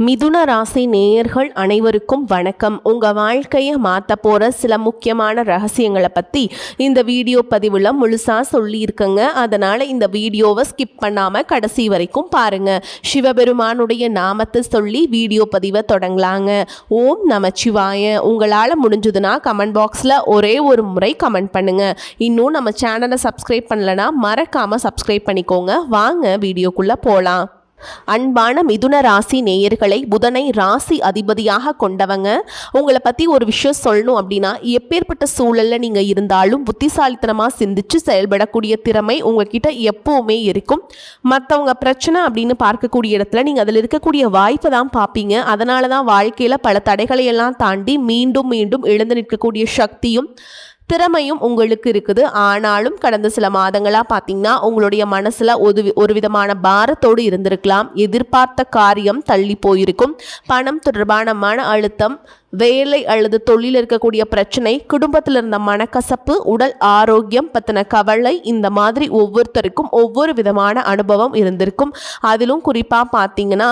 மிதுன ராசி நேயர்கள் அனைவருக்கும் வணக்கம். உங்கள் வாழ்க்கையை மாற்ற போகிற சில முக்கியமான ரகசியங்களை பற்றி இந்த வீடியோ பதிவில் முழுசாக சொல்லியிருக்கேங்க. அதனால் இந்த வீடியோவை ஸ்கிப் பண்ணாமல் கடைசி வரைக்கும் பாருங்கள். சிவபெருமானுடைய நாமத்தை சொல்லி வீடியோ பதிவை தொடங்கலாங்க. ஓம் நமச்சிவாய. உங்களால் முடிஞ்சதுன்னா கமெண்ட் பாக்ஸில் ஒரே ஒரு முறை கமெண்ட் பண்ணுங்கள். இன்னும் நம்ம சேனலை சப்ஸ்கிரைப் பண்ணலைன்னா மறக்காமல் சப்ஸ்கிரைப் பண்ணிக்கோங்க. வாங்க வீடியோக்குள்ளே போகலாம். அன்பான மிதுன ராசி நேயர்களை, புதனை ராசி அதிபதியாக கொண்டவங்க. உங்களை பற்றி ஒரு விஷயம் சொல்லணும் அப்படின்னா, எப்பேற்பட்ட சூழலில் நீங்கள் இருந்தாலும் புத்திசாலித்தனமாக சிந்திச்சு செயல்படக்கூடிய திறமை உங்ககிட்ட எப்போவுமே இருக்கும். மற்றவங்க பிரச்சனை அப்படின்னு பார்க்கக்கூடிய இடத்துல நீங்கள் அதில் இருக்கக்கூடிய வாய்ப்பை தான் பார்ப்பீங்க. அதனால தான் வாழ்க்கையில் பல தடைகளை எல்லாம் தாண்டி மீண்டும் மீண்டும் எழுந்து நிற்கக்கூடிய சக்தியும் திறமையும் உங்களுக்கு இருக்குது. ஆனாலும் கடந்த சில மாதங்களாக பார்த்தீங்கன்னா உங்களுடைய மனசில் ஒரு விதமான பாரத்தோடு இருந்திருக்கலாம். எதிர்பார்த்த காரியம் தள்ளி போயிருக்கும். பணம் தொடர்பான மன அழுத்தம், வேலை அல்லது தொழில் இருக்கக்கூடிய பிரச்சனை, குடும்பத்தில் இருந்த மனக்கசப்பு, உடல் ஆரோக்கியம் பற்றின கவலை, இந்த மாதிரி ஒவ்வொருத்தருக்கும் ஒவ்வொரு விதமான அனுபவம் இருந்திருக்கும். அதிலும் குறிப்பாக பார்த்தீங்கன்னா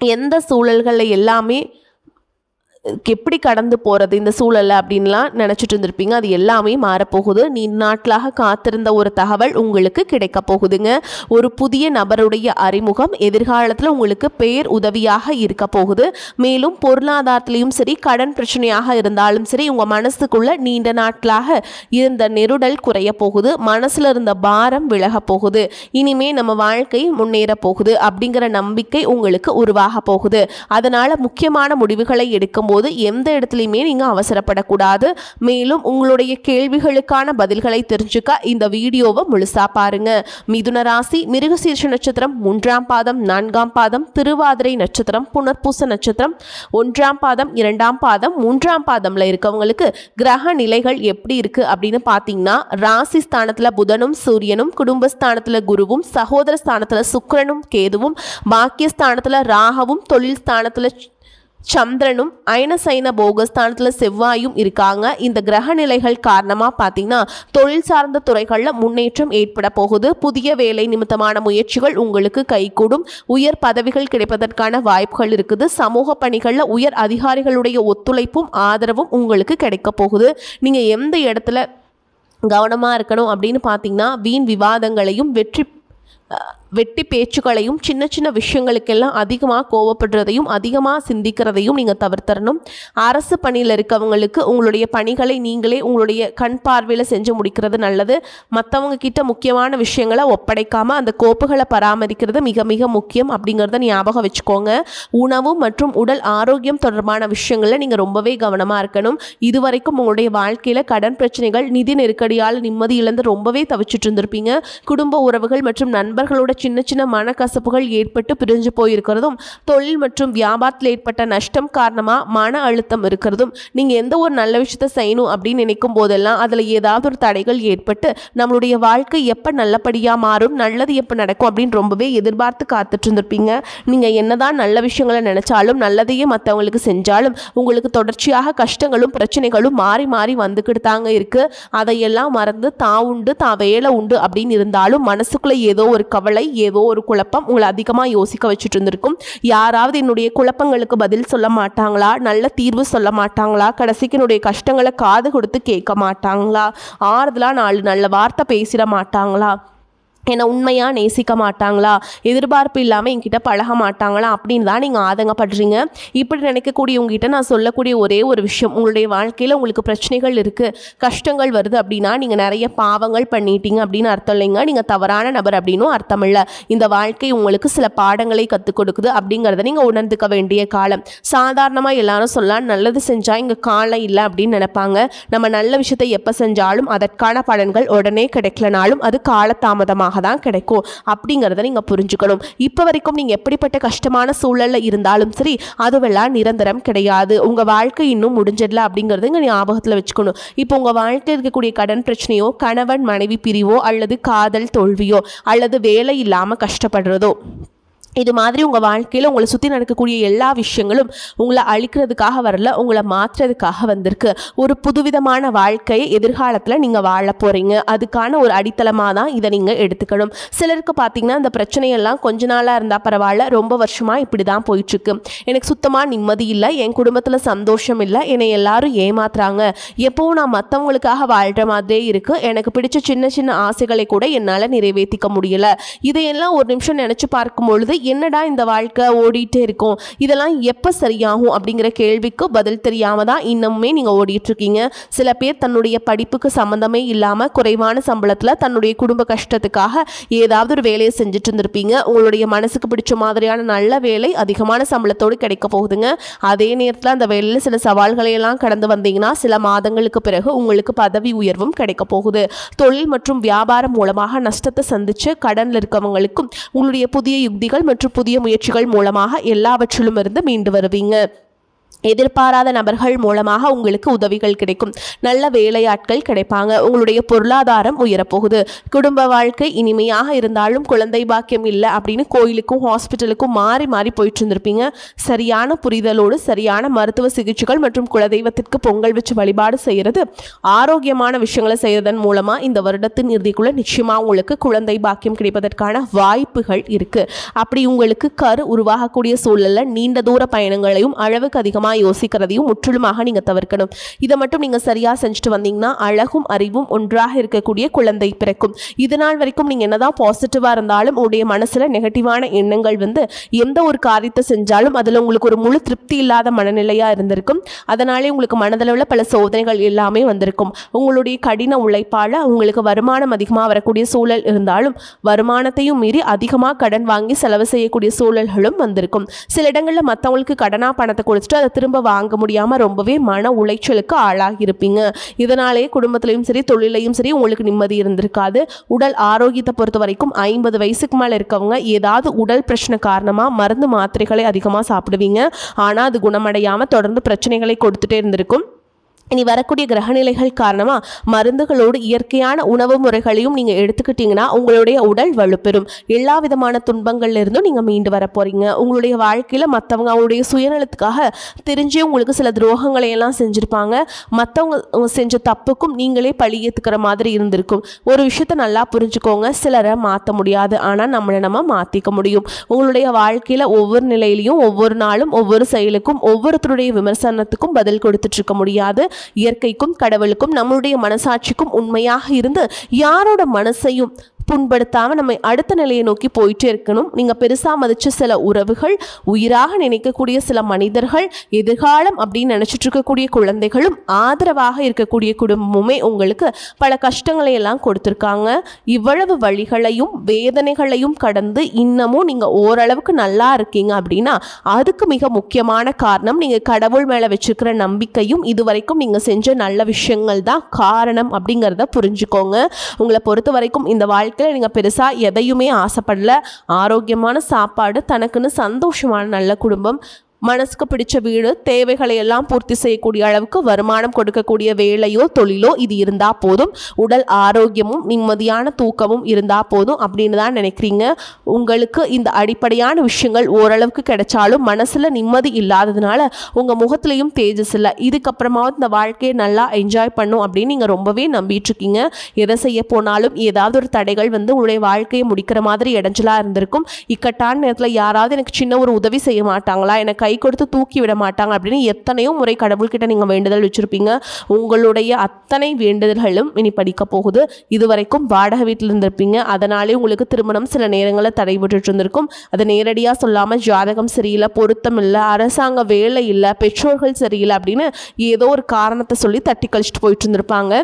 எந்த சூழல்களில் எல்லாமே எப்படி கடந்து போகிறது இந்த சூழலை அப்படின்லாம் நினச்சிட்டு இருந்திருப்பீங்க. அது எல்லாமே மாறப்போகுது. நாட்களாக காத்திருந்த ஒரு தகவல் உங்களுக்கு கிடைக்க போகுதுங்க. ஒரு புதிய நபருடைய அறிமுகம் எதிர்காலத்தில் உங்களுக்கு பேர் உதவியாக இருக்க போகுது. மேலும் பொருளாதாரத்திலையும் சரி, கடன் பிரச்சனையாக இருந்தாலும் சரி, உங்கள் மனசுக்குள்ள நீண்ட நாட்களாக இருந்த நெருடல் குறைய போகுது. மனசில் இருந்த பாரம் விலக போகுது. இனிமே நம்ம வாழ்க்கை முன்னேற போகுது அப்படிங்கிற நம்பிக்கை உங்களுக்கு உருவாக போகுது. அதனால் முக்கியமான முடிவுகளை எடுக்கும் போது எந்த இடத்துலையுமே நீங்க அவசரப்படக்கூடாது. மேலும் உங்களுடைய கேள்விகளுக்கான பதில்களை தெரிஞ்சுக்க இந்த வீடியோவை முழுசா பாருங்க. மிதுன ராசி மிருகசீர்ஷ நட்சத்திரம் 3ஆம் பாதம் 4ஆம் பாதம், திருவாதிரை நட்சத்திரம், புனர்பூச நட்சத்திரம் 1ஆம் பாதம் 2ஆம் பாதம் 3ஆம் பாதம்ல இருக்கவங்களுக்கு கிரக நிலைகள் எப்படி இருக்கு அப்படின்னு பார்த்தீங்கன்னா, ராசி ஸ்தானத்துல புதனும் சூரியனும், குடும்பஸ்தானத்துல குருவும், சகோதர ஸ்தானத்துல சுக்கிரனும் கேதுவும், பாக்கியஸ்தானத்துல ராகவும், தொழில் ஸ்தானத்துல சந்திரனும், அயனசைன போகஸ்தானத்தில் செவ்வாயும் இருக்காங்க. இந்த கிரக நிலைகள் காரணமாக பார்த்தீங்கன்னா தொழில் சார்ந்த துறைகளில் முன்னேற்றம் ஏற்பட போகுது. புதிய வேலை நிமித்தமான முயற்சிகள் உங்களுக்கு கைகூடும். உயர் பதவிகள் கிடைப்பதற்கான வாய்ப்புகள் இருக்குது. சமூக பணிகளில் உயர் அதிகாரிகளுடைய ஒத்துழைப்பும் ஆதரவும் உங்களுக்கு கிடைக்க போகுது. நீங்கள் எந்த இடத்துல கவனமாக இருக்கணும் அப்படின்னு பார்த்தீங்கன்னா, வீண் விவாதங்களையும் வெட்டி பேச்சுக்களையும், சின்ன சின்ன விஷயங்களுக்கெல்லாம் அதிகமாக கோவப்படுறதையும் அதிகமாக சிந்திக்கிறதையும் நீங்கள் தவிர்த்தரணும். அரசு பணியில் இருக்கவங்களுக்கு உங்களுடைய பணிகளை நீங்களே உங்களுடைய கண் பார்வையில் செஞ்சு முடிக்கிறது நல்லது. மற்றவங்க கிட்ட முக்கியமான விஷயங்களை ஒப்படைக்காமல் அந்த கோப்புகளை பராமரிக்கிறது மிக மிக முக்கியம் அப்படிங்கிறத ஞாபகம் வச்சுக்கோங்க. உணவு மற்றும் உடல் ஆரோக்கியம் தொடர்பான விஷயங்களில் நீங்கள் ரொம்பவே கவனமாக இருக்கணும். இதுவரைக்கும் உங்களுடைய வாழ்க்கையில் கடன் பிரச்சனைகள், நிதி நெருக்கடியால் நிம்மதி இழந்து ரொம்பவே தவிச்சிட்டு இருந்திருப்பீங்க. குடும்ப உறவுகள் மற்றும் நண்பர்களோட சின்ன சின்ன மனக்கசப்புகள் ஏற்பட்டு பிரிஞ்சு போயிருக்கிறதும், தொழில் மற்றும் வியாபாரத்தில் ஏற்பட்ட நஷ்டம் காரணமாக மன அழுத்தம் இருக்கிறதும், நீங்கள் எந்த ஒரு நல்ல விஷயத்தை செய்யணும் அப்படின்னு நினைக்கும் போதெல்லாம் அதில் ஏதாவது ஒரு தடைகள் ஏற்பட்டு நம்மளுடைய வாழ்க்கை எப்போ நல்லபடியாக மாறும், நல்லது எப்போ நடக்கும் அப்படின்னு ரொம்பவே எதிர்பார்த்து காத்துட்டு இருந்திருப்பீங்க. நீங்கள் என்னதான் நல்ல விஷயங்களை நினைச்சாலும், நல்லதையே மற்றவங்களுக்கு செஞ்சாலும் உங்களுக்கு தொடர்ச்சியாக கஷ்டங்களும் பிரச்சனைகளும் மாறி மாறி வந்துக்கிட்டு தாங்க இருக்கு. அதையெல்லாம் மறந்து தான் உண்டு தான் வேலை உண்டு அப்படின்னு இருந்தாலும் மனசுக்குள்ளே ஏதோ ஒரு கவலை, ஏதோ ஒரு குழப்பம் உங்களை அதிகமாக யோசிக்க வச்சுட்டு இருந்திருக்கும். யாராவது என்னுடைய குழப்பங்களுக்கு பதில் சொல்ல மாட்டாங்களா, நல்ல தீர்வு சொல்ல மாட்டாங்களா, கடைசிக்கு என்னுடைய கஷ்டங்களை காது கொடுத்து கேட்க மாட்டாங்களா, ஆறுதலாக 4 நல்ல வார்த்தை பேசிட மாட்டாங்களா, என்னை உண்மையாக நேசிக்க மாட்டாங்களா, எதிர்பார்ப்பு இல்லாமல் என்கிட்ட பழக மாட்டாங்களா அப்படின்னு தான் நீங்கள் ஆதங்கப்படுறீங்க. இப்படி நினைக்கக்கூடிய உங்ககிட்ட நான் சொல்லக்கூடிய ஒரே ஒரு விஷயம், உங்களுடைய வாழ்க்கையில் உங்களுக்கு பிரச்சனைகள் இருக்குது, கஷ்டங்கள் வருது அப்படின்னா நீங்கள் நிறைய பாவங்கள் பண்ணிட்டீங்க அப்படின்னு அர்த்தம் இல்லைங்க. நீங்கள் தவறான நபர் அப்படின்னும் அர்த்தம் இல்லை. இந்த வாழ்க்கை உங்களுக்கு சில பாடங்களை கற்றுக் கொடுக்குது அப்படிங்கிறத நீங்கள் உணர்ந்துக்க வேண்டிய காலம். சாதாரணமாக எல்லாரும் சொல்லலாம், நல்லது செஞ்சால் இங்கே காலம் இல்லை அப்படின்னு நினைப்பாங்க. நம்ம நல்ல விஷயத்தை எப்போ செஞ்சாலும் அதற்கான பலன்கள் உடனே கிடைக்கலனாலும் அது காலதாமதமாக தான் கிடைக்கும் அப்படிங்கிறத நீங்க புரிஞ்சுக்கணும். இப்போ வரைக்கும் நீங்க எப்படிப்பட்ட கஷ்டமான சூழல்ல இருந்தாலும் சரி, அதுவெல்லாம் நிரந்தரம் கிடையாது. உங்க வாழ்க்கை இன்னும் முடிஞ்சிடல அப்படிங்கறத இங்க ஞாபகத்துல வச்சுக்கணும். இப்போ உங்க வாழ்க்கையில் இருக்கக்கூடிய கடன் பிரச்சனையோ, கணவன் மனைவி பிரிவோ, அல்லது காதல் தோல்வியோ, அல்லது வேலை இல்லாம கஷ்டப்படுறதோ, இது மாதிரி உங்கள் வாழ்க்கையில் உங்களை சுற்றி நடக்கக்கூடிய எல்லா விஷயங்களும் உங்களை அழிக்கிறதுக்காக வரல, உங்களை மாற்றுறதுக்காக வந்திருக்கு. ஒரு புதுவிதமான வாழ்க்கையை எதிர்காலத்தில் நீங்கள் வாழ போகிறீங்க. அதுக்கான ஒரு அடித்தளமாக தான் இதை நீங்கள் எடுத்துக்கணும். சிலருக்கு பார்த்தீங்கன்னா இந்த பிரச்சனையெல்லாம் கொஞ்ச நாளாக இருந்தால் பரவாயில்ல, ரொம்ப வருஷமாக இப்படி தான் போயிட்டுருக்கு, எனக்கு சுத்தமாக நிம்மதி இல்லை, என் குடும்பத்தில் சந்தோஷம் இல்லை, என்னை எல்லாரும் ஏமாத்துறாங்க, எப்போவும் நான் மற்றவங்களுக்காக வாழ்கிற மாதிரியே இருக்குது, எனக்கு பிடிச்ச சின்ன சின்ன ஆசைகளை கூட என்னால் நிறைவேற்றிக்க முடியலை, இதையெல்லாம் ஒரு நிமிஷம் நினச்சி பார்க்கும் பொழுது என்னடா இந்த வாழ்க்கை ஓடிட்டே இருக்கும், இதெல்லாம் எப்போ சரியாகும் அப்படிங்கிற கேள்விக்கு பதில் தெரியாமல் தான் இன்னுமே நீங்கள் ஓடிட்டுருக்கீங்க. சில பேர் தன்னுடைய படிப்புக்கு சம்மந்தமே இல்லாமல் குறைவான சம்பளத்தில் தன்னுடைய குடும்ப கஷ்டத்துக்காக ஏதாவது ஒரு வேலையை செஞ்சுட்டு இருந்திருப்பீங்க. உங்களுடைய மனசுக்கு பிடிச்ச மாதிரியான நல்ல வேலை அதிகமான சம்பளத்தோடு கிடைக்க போகுதுங்க. அதே நேரத்தில் அந்த வேலையில் சில சவால்களையெல்லாம் கடந்து வந்தீங்கன்னா சில மாதங்களுக்கு பிறகு உங்களுக்கு பதவி உயர்வும் கிடைக்க போகுது. தொழில் மற்றும் வியாபாரம் மூலமாக நஷ்டத்தை சந்தித்து கடனில் இருக்கவங்களுக்கும் உங்களுடைய புதிய யுக்திகள் மற்றும் புதிய முயற்சிகள் மூலமாக எல்லாவற்றிலும் இருந்து மீண்டு வருவீங்க. எதிர்பாராத நபர்கள் மூலமாக உங்களுக்கு உதவிகள் கிடைக்கும். நல்ல வேலையாட்கள் கிடைப்பாங்க. உங்களுடைய பொருளாதாரம் உயரப்போகுது. குடும்ப வாழ்க்கை இனிமையாக இருந்தாலும் குழந்தை பாக்கியம் இல்லை அப்படின்னு கோயிலுக்கும் ஹாஸ்பிட்டலுக்கும் மாறி மாறி போயிட்டு இருந்திருப்பீங்க. சரியான புரிதலோடு சரியான மருத்துவ சிகிச்சைகள் மற்றும் குலதெய்வத்திற்கு பொங்கல் வச்சு வழிபாடு செய்கிறது, ஆரோக்கியமான விஷயங்களை செய்வதன் மூலமாக இந்த வருடத்தின் இறுதிக்குள்ள நிச்சயமாக உங்களுக்கு குழந்தை பாக்கியம் கிடைப்பதற்கான வாய்ப்புகள் இருக்குது. அப்படி உங்களுக்கு கரு உருவாகக்கூடிய சூழலில் நீண்ட தூர பயணங்களையும் அளவுக்கு அதிகமாக யோசிக்கிறதையும் முற்றிலுமாக நீங்க தவிர்க்கணும். இதை மட்டும் நீங்க சரியா செஞ்சுட்டு வந்தீங்கன்னா அழகும் அறிவும் ஒன்றாக இருக்கக்கூடிய குழந்தை பிறக்கும். இது நாள் வரைக்கும் நீங்க என்னதான் பாசிட்டிவா இருந்தாலும் உங்களுடைய மனசுல நெகட்டிவான எண்ணங்கள் வந்து எந்த ஒரு காரியத்தை செஞ்சாலும் அதுல உங்களுக்கு ஒரு முழு திருப்தி இல்லாத மனநிலையா இருந்திருக்கும். அதனாலே உங்களுக்கு மனதளவில் பல சோதனைகள் எல்லாமே வந்திருக்கும். உங்களுடைய கடின உழைப்பால உங்களுக்கு வருமானம் அதிகமாக வரக்கூடிய சூழல் இருந்தாலும் வருமானத்தையும் மீறி அதிகமாக கடன் வாங்கி செலவு செய்யக்கூடிய சூழல்களும் வந்திருக்கும். சில இடங்களில் மற்றவங்களுக்கு கடனா பணத்தை கொடுத்துட்டு அதை திரும்ப வாங்க முடியாமல் ரொம்பவே மன உளைச்சலுக்கு ஆளாகி இருப்பீங்க. இதனாலே குடும்பத்திலையும் சரி தொழிலையும் சரி உங்களுக்கு நிம்மதி இருந்திருக்காது. உடல் ஆரோக்கியத்தை பொறுத்த வரைக்கும் 50 வயசுக்கு மேலே இருக்கவங்க ஏதாவது உடல் பிரச்சனை காரணமாக மருந்து மாத்திரைகளை அதிகமாக சாப்பிடுவீங்க. ஆனால் அது குணமடையாமல் தொடர்ந்து பிரச்சனைகளை கொடுத்துட்டே இருந்திருக்கும். இனி வரக்கூடிய கிரகநிலைகள் காரணமாக மருந்துகளோடு இயற்கையான உணவு முறைகளையும் நீங்கள் எடுத்துக்கிட்டிங்கன்னா உங்களுடைய உடல் வலுப்பெறும். எல்லா விதமான துன்பங்கள்ல இருந்தும் நீங்கள் மீண்டு வர போகிறீங்க. உங்களுடைய வாழ்க்கையில் மற்றவங்க அவங்களுடைய சுயநலத்துக்காக தெரிஞ்சே உங்களுக்கு சில துரோகங்களையெல்லாம் செஞ்சுருப்பாங்க. மற்றவங்க செஞ்ச தப்புக்கும் நீங்களே பழி ஏற்றுக்கிற மாதிரி இருந்திருக்கும். ஒரு விஷயத்தை நல்லா புரிஞ்சுக்கோங்க, சிலரை மாற்ற முடியாது, ஆனால் நம்ம மாற்றிக்க முடியும். உங்களுடைய வாழ்க்கையில் ஒவ்வொரு நிலையிலையும் ஒவ்வொரு நாளும் ஒவ்வொரு செயலுக்கும் ஒவ்வொருத்தருடைய விமர்சனத்துக்கும் பதில் கொடுத்துட்ருக்க முடியாது. இயற்கைக்கும் கடவுளுக்கும் நம்மளுடைய மனசாட்சிக்கும் உண்மையாக இருந்து யாரோட மனசையும் புண்படுத்தாமல் நம்ம அடுத்த நிலையை நோக்கி போயிட்டே இருக்கணும். நீங்கள் பெருசாக மதித்த சில உறவுகள், உயிராக நினைக்கக்கூடிய சில மனிதர்கள், எதிர்காலம் அப்படின்னு நினச்சிட்டு இருக்கக்கூடிய குழந்தைகளும் ஆதரவாக இருக்கக்கூடிய குடும்பமுமே உங்களுக்கு பல கஷ்டங்களை எல்லாம் கொடுத்துருக்காங்க. இவ்வளவு வழிகளையும் வேதனைகளையும் கடந்து இன்னமும் நீங்கள் ஓரளவுக்கு நல்லா இருக்கீங்க அப்படின்னா அதுக்கு மிக முக்கியமான காரணம் நீங்கள் கடவுள் மேலே வச்சுருக்கிற நம்பிக்கையும் இதுவரைக்கும் நீங்கள் செஞ்ச நல்ல விஷயங்கள் தான் காரணம் அப்படிங்கிறத புரிஞ்சுக்கோங்க. உங்களை பொறுத்த வரைக்கும் இந்த வாழ்க்கை நீங்கள் பெருசாக எதையுமே ஆசைப்படல. ஆரோக்கியமான சாப்பாடு, தனக்குன்னு சந்தோஷமான நல்ல குடும்பம், மனசுக்கு பிடிச்ச வீடு, தேவைகளை எல்லாம் பூர்த்தி செய்யக்கூடிய அளவுக்கு வருமானம் கொடுக்கக்கூடிய வேலையோ தொழிலோ இது இருந்தால் போதும். உடல் ஆரோக்கியமும் நிம்மதியான தூக்கமும் இருந்தால் போதும் அப்படின்னு தான் நினைக்கிறீங்க. உங்களுக்கு இந்த அடிப்படையான விஷயங்கள் ஓரளவுக்கு கிடைச்சாலும் மனசில் நிம்மதி இல்லாததுனால உங்கள் முகத்துலேயும் தேஜஸ் இல்லை. இதுக்கப்புறமாவது இந்த வாழ்க்கையை நல்லா என்ஜாய் பண்ணும் அப்படின்னு நீங்கள் ரொம்பவே நம்பிட்டுருக்கீங்க. எதை செய்ய போனாலும் ஏதாவது ஒரு தடைகள் வந்து உங்களுடைய வாழ்க்கையை முடிக்கிற மாதிரி இடைஞ்சலாக இருந்திருக்கும். இக்கட்டான நேரத்தில் யாராவது எனக்கு சின்ன ஒரு உதவி செய்ய மாட்டாங்களா, எனக்கு கை கொடுத்து தூக்கி விட மாட்டாங்க அப்படின்னு எத்தனையோ முறை கடவுள்கிட்ட நீங்கள் வேண்டுதல் வச்சுருப்பீங்க. உங்களுடைய அத்தனை வேண்டுதல்களும் இனி படிக்க போகுது. இதுவரைக்கும் வாடகை வீட்டில் இருந்திருப்பீங்க. அதனாலே உங்களுக்கு திருமணம் சில நேரங்களில் தடைபட்டு இருந்திருக்கும். அதை நேரடியாக சொல்லாமல் ஜாதகம் சரியில்லை, பொருத்தம் இல்லை, அரசாங்க வேலை இல்லை, பெற்றோர்கள் சரியில்லை அப்படின்னு ஏதோ ஒரு காரணத்தை சொல்லி தட்டி கழிச்சிட்டு போயிட்டு இருந்திருப்பாங்க.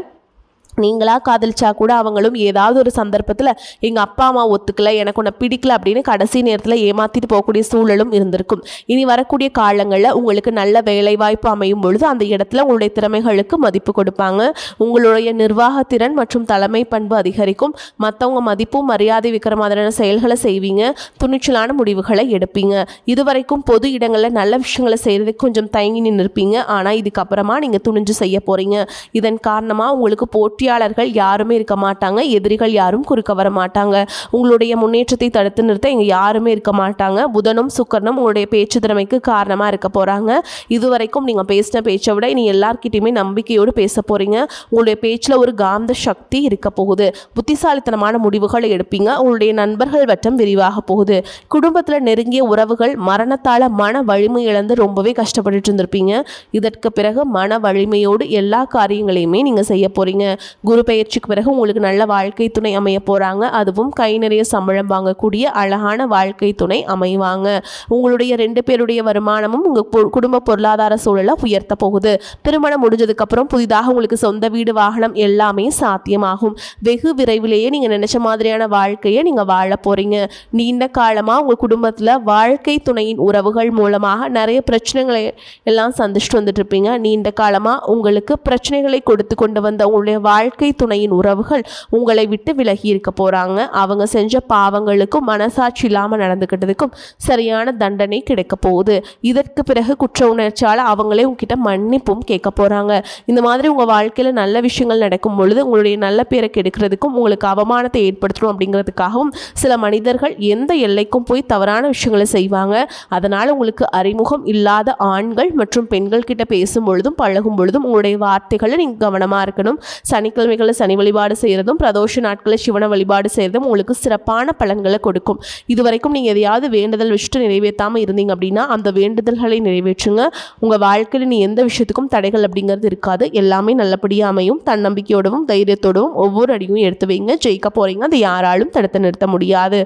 நீங்களாக காதலிச்சா கூட அவங்களும் ஏதாவது ஒரு சந்தர்ப்பத்தில் எங்கள் அப்பா அம்மா ஒத்துக்கலை, எனக்கு உன்னை பிடிக்கல அப்படின்னு கடைசி நேரத்தில் ஏமாற்றிட்டு போகக்கூடிய சூழலும் இருந்திருக்கும். இனி வரக்கூடிய காலங்களில் உங்களுக்கு நல்ல வேலைவாய்ப்பு அமையும் பொழுது அந்த இடத்துல உங்களுடைய திறமைகளுக்கு மதிப்பு கொடுப்பாங்க. உங்களுடைய நிர்வாகத்திறன் மற்றும் தலைமை பண்பு அதிகரிக்கும். மற்றவங்க மதிப்பும் மரியாதை வைக்கிற மாதிரியான செயல்களை செய்வீங்க. துணிச்சலான முடிவுகளை எடுப்பீங்க. இதுவரைக்கும் பொது இடங்களில் நல்ல விஷயங்களை செய்கிறதுக்கு கொஞ்சம் தயங்கி நின்றுருப்பீங்க. ஆனால் இதுக்கப்புறமா நீங்கள் துணிஞ்சு செய்ய போகிறீங்க. இதன் காரணமாக உங்களுக்கு போட்டி வெற்றியாளர்கள் யாருமே இருக்க மாட்டாங்க, எதிரிகள் யாரும் குறுக்க வர மாட்டாங்க. உங்களுடைய முன்னேற்றத்தை தடுத்து நிறுத்த இங்கே யாருமே இருக்க மாட்டாங்க. புதனும் சுக்கிரனும் உங்களுடைய பேச்சு திறமைக்கு காரணமாக இருக்க போகிறாங்க. இதுவரைக்கும் நீங்கள் பேசின பேச்சை விட இனி எல்லார்கிட்டையுமே நம்பிக்கையோடு பேச போகிறீங்க. உங்களுடைய பேச்சில் ஒரு காந்த சக்தி இருக்க போகுது. புத்திசாலித்தனமான முடிவுகளை எடுப்பீங்க. உங்களுடைய நண்பர்கள் வட்டம் விரிவாக போகுது. குடும்பத்தில் நெருங்கிய உறவுகள் மரணத்தால் மன வலிமை இழந்து ரொம்பவே கஷ்டப்பட்டுட்டு இருந்திருப்பீங்க. இதற்கு பிறகு மன வலிமையோடு எல்லா காரியங்களையுமே நீங்கள் செய்ய போகிறீங்க. குரு பெயர்ச்சிக்கு பிறகு உங்களுக்கு நல்ல வாழ்க்கை துணை அமைய போகிறாங்க. அதுவும் கை நிறைய சம்பளம் வாங்கக்கூடிய அழகான வாழ்க்கை துணை அமைவாங்க. உங்களுடைய 2 பேருடைய வருமானமும் உங்கள் குடும்ப பொருளாதார சூழலை உயர்த்த போகுது. திருமணம் முடிஞ்சதுக்கப்புறம் புதிதாக உங்களுக்கு சொந்த வீடு வாகனம் எல்லாமே சாத்தியமாகும். வெகு விரைவிலேயே நீங்கள் நினைச்ச மாதிரியான வாழ்க்கையை நீங்கள் வாழ போகிறீங்க. நீண்ட காலமாக உங்கள் குடும்பத்தில் வாழ்க்கை துணையின் உறவுகள் மூலமாக நிறைய பிரச்சனைகளை எல்லாம் சந்திச்சுட்டு வந்துட்டு இருப்பீங்க. நீண்ட காலமாக உங்களுக்கு பிரச்சனைகளை கொடுத்து கொண்டு வந்த உங்களுடைய வாழ்க்கை துணையின் உறவுகள் உங்களை விட்டு விலகி இருக்க போகிறாங்க. அவங்க செஞ்ச பாவங்களுக்கும் மனசாட்சி இல்லாமல் நடந்துக்கிட்டதுக்கும் சரியான தண்டனை கிடைக்க போகுது. இதற்கு பிறகு குற்ற உணர்ச்சியால் அவங்களே உங்ககிட்ட மன்னிப்பும் கேட்க போகிறாங்க. இந்த மாதிரி உங்கள் வாழ்க்கையில் நல்ல விஷயங்கள் நடக்கும் பொழுது உங்களுடைய நல்ல பேரை கெடுக்கிறதுக்கும் உங்களுக்கு அவமானத்தை ஏற்படுத்தணும் அப்படிங்கிறதுக்காகவும் சில மனிதர்கள் எந்த எல்லைக்கும் போய் தவறான விஷயங்களை செய்வாங்க. அதனால் உங்களுக்கு அறிமுகம் இல்லாத ஆண்கள் மற்றும் பெண்கள் கிட்ட பேசும் பொழுதும் பழகும் பொழுதும் உங்களுடைய வார்த்தைகளை நீங்கள் கவனமாக இருக்கணும். சனிக்கிழமைகளில் சனி வழிபாடு செய்கிறதும் பிரதோஷ நாட்களில் சிவனை வழிபாடு செய்கிறதும் உங்களுக்கு சிறப்பான பலன்களை கொடுக்கும். இதுவரைக்கும் நீங்கள் எதையாவது வேண்டுதல் வச்சுட்டு நிறைவேற்றாமல் இருந்தீங்க அப்படின்னா அந்த வேண்டுதல்களை நிறைவேற்றுங்க. உங்கள் வாழ்க்கையில் நீ எந்த விஷயத்துக்கும் தடைகள் அப்படிங்கிறது இருக்காது. எல்லாமே நல்லபடியாக அமையும். தன்னம்பிக்கையோடவும் தைரியத்தோடவும் ஒவ்வொரு அடியும் எடுத்து வைங்க. ஜெயிக்க போகிறீங்க. அதை யாராலும் தடுத்து நிறுத்த முடியாது.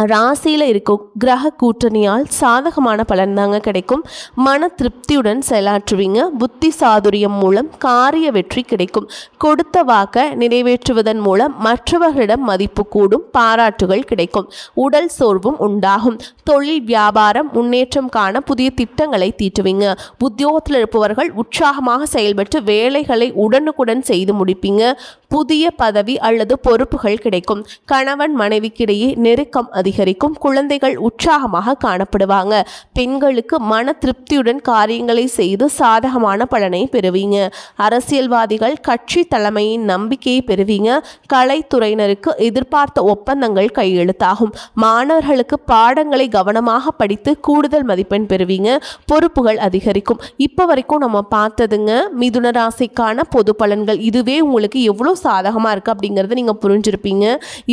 ராசியில் இருக்கும் கிரக கூட்டணியால் சாதகமான பலன் தாங்க கிடைக்கும். மன திருப்தியுடன் செயலாற்றுவீங்க. புத்தி சாதுரியம் மூலம் காரிய வெற்றி கிடைக்கும். கொடுத்த வாக்கை நிறைவேற்றுவதன் மூலம் மற்றவர்களிடம் மதிப்பு கூடும். பாராட்டுகள் கிடைக்கும். உடல் சோர்வும் உண்டாகும். தொழில் வியாபாரம் முன்னேற்றம் காண புதிய திட்டங்களை தீட்டுவீங்க. உத்தியோகத்தில் இருப்பவர்கள் உற்சாகமாக செயல்பட்டு வேலைகளை உடனுக்குடன் செய்து முடிப்பீங்க. புதிய பதவி அல்லது பொறுப்புகள் கிடைக்கும். கணவன் மனைவிக்கிடையே நெருக்கம் அதிகரிக்கும். குழந்தைகள் உற்சாகமாக காணப்படுவாங்க. பெண்களுக்கு மன திருப்தியுடன் காரியங்களை செய்து சாதகமான பலனை பெறுவீங்க. அரசியல்வாதிகள் கட்சி தலைமையின் நம்பிக்கையை பெறுவீங்க. கலைத்துறையினருக்கு எதிர்பார்த்த ஒப்பந்தங்கள் கையெழுத்தாகும். மாணவர்களுக்கு பாடங்களை கவனமாக படித்து கூடுதல் மதிப்பெண் பெறுவீங்க. பொறுப்புகள் அதிகரிக்கும். இப்போ வரைக்கும் நம்ம பார்த்ததுங்க மிதுன ராசிக்கான பொது பலன்கள். இதுவே உங்களுக்கு எவ்வளோ சாதகமாக இருக்குது அப்படிங்கிறத நீங்கள் புரிஞ்சிருப்பீங்க.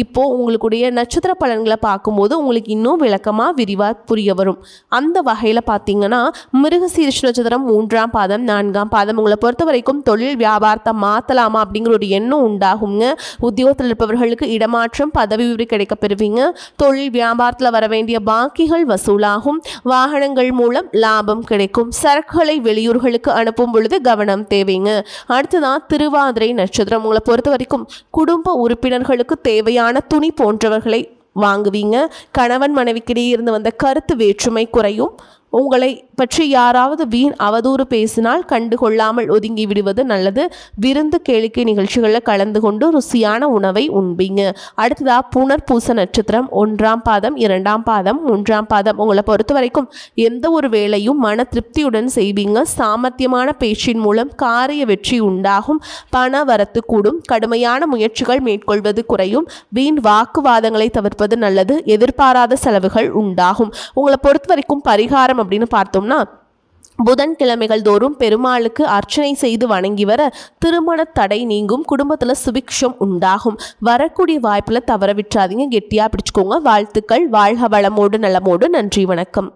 இப்போது உங்களுடைய நட்சத்திர பலன்களை பார்க்கும்போது உங்களுக்கு இன்னும் விளக்கமாக விரிவாக புரிய வரும். அந்த வகையில் பார்த்தீங்கன்னா மிருகசீரிஷ நட்சத்திரம் 3ஆம் பாதம் 4ஆம் பாதம் உங்களை பொறுத்த வரைக்கும் தொழில் வியாபாரத்தை மாற்றலாமா அப்படிங்கிற ஒரு எண்ணம் உண்டாகுங்க. உத்தியோகத்தில் இருப்பவர்களுக்கு இடமாற்றம் பதவி உயர்வு கிடைக்க பெறுவீங்க. தொழில் வியாபாரத்தில் வர வேண்டிய பாக்கிகள் வசூலாகும். வாகனங்கள் மூலம் லாபம் கிடைக்கும். சரக்குகளை வெளியூர்களுக்கு அனுப்பும் பொழுது கவனம் தேவைங்க. அடுத்ததான் திருவாதிரை நட்சத்திரம் உங்களை பொறுத்த வரைக்கும் குடும்ப உறுப்பினர்களுக்கு தேவையான துணி போன்றவர்களை வாங்குவீங்க. கணவன் மனைவிக்கிடையே இருந்து வந்த கருத்து வேற்றுமை குறையும். உங்களை பற்றி யாராவது வீண் அவதூறு பேசினால் கண்டுகொள்ளாமல் ஒதுங்கி விடுவது நல்லது. விருந்து கேளிக்கை நிகழ்ச்சிகளில் கலந்து கொண்டு ருசியான உணவை உண்பீங்க. அடுத்ததாக புனர்பூச நட்சத்திரம் 1ஆம் பாதம் 2ஆம் பாதம் 3ஆம் பாதம் உங்களை பொறுத்த வரைக்கும் எந்த ஒரு வேலையும் மன திருப்தியுடன் செய்வீங்க. சாமர்த்தியமான பேச்சின் மூலம் காரிய வெற்றி உண்டாகும். பண வரத்து கூடும். கடுமையான முயற்சிகள் மேற்கொள்வது குறையும். வீண் வாக்குவாதங்களை தவிர்ப்பது நல்லது. எதிர்பாராத செலவுகள் உண்டாகும். உங்களை பொறுத்த வரைக்கும் பரிகாரம் அப்படின்னு பார்த்தோம்னா புதன்கிழமைகள் தோறும் பெருமாளுக்கு அர்ச்சனை செய்து வணங்கி வர திருமண தடை நீங்கும். குடும்பத்தில் சுபிக்ஷம் உண்டாகும். வரக்கூடிய வாய்ப்பில் தவற விட்டுறாதீங்க. கெட்டியாக பிடிச்சுக்கோங்க. வாழ்த்துக்கள். வாழ்க வளமோடு நலமோடு. நன்றி, வணக்கம்.